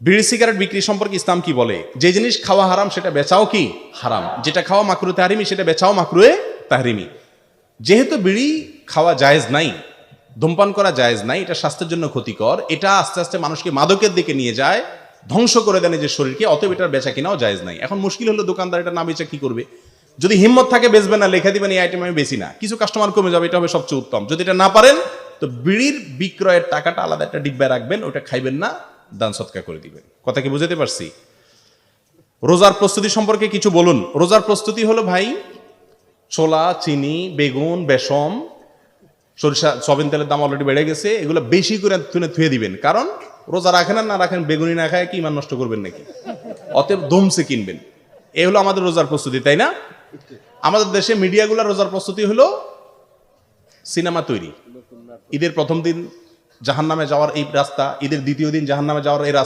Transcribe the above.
বিড়ি সিগারেট বিক্রি সম্পর্কে ইসলাম কি বলে? যে জিনিস খাওয়া হারাম সেটা বেচাও কি হারাম, যেটা খাওয়া মাকরুহে তাহরিমি সেটা বেচাও মাকরুহে তাহরিমি। যেহেতু বিড়ি খাওয়া জায়েজ নাই, ধূমপান করা জায়েজ নাই, এটা স্বাস্থ্যের জন্য ক্ষতিকর, এটা আস্তে আস্তে মানুষকে মাদকের দিকে নিয়ে যায়, ধ্বংস করে দেয় নিজের শরীরকে, অতএব এটার বেচা কিনাও জায়েজ নাই। এখন মুশকিল হলো দোকানদার এটা না বেচা কি করবে? যদি হিম্মত থাকে বেচবেন না, লেখা দিবেন এই আইটেম আমি বেশি না, কিছু কাস্টমার কমে যাবে, এটা হবে সবচেয়ে উত্তম। যদি এটা না পারেন তো বিড়ির বিক্রয়ের টাকাটা আলাদা একটা ডিব্বায় রাখবেন, ওটা খাইবেন না, দান সৎকার করে দিবেন। কথা কি বুঝাতে পারছি? রোজার প্রস্তুতি সম্পর্কে কিছু বলুন। রোজার প্রস্তুতি হলো ভাই, ছোলা, চিনি, বেগুন, বেসম, সরিষা, সয়াবিন তেলের দাম অলরেডি বেড়ে গেছে, এগুলো বেশি করে থুয়ে দিবেন। কারণ রোজা রাখেন আর না রাখেন, বেগুনি না খায় কি ইমান নষ্ট করবেন নাকি? অতএব দমসে কিনবেন। এ হলো আমাদের রোজার প্রস্তুতি, তাই না? আমাদের দেশে মিডিয়াগুলোর রোজার প্রস্তুতি হলো সিনেমা তৈরি। ঈদের প্রথম দিন জাহান্নামে যাওয়ার এই রাস্তা, ঈদের দ্বিতীয় দিন জাহান্নামে যাওয়ার এই রাস্তা।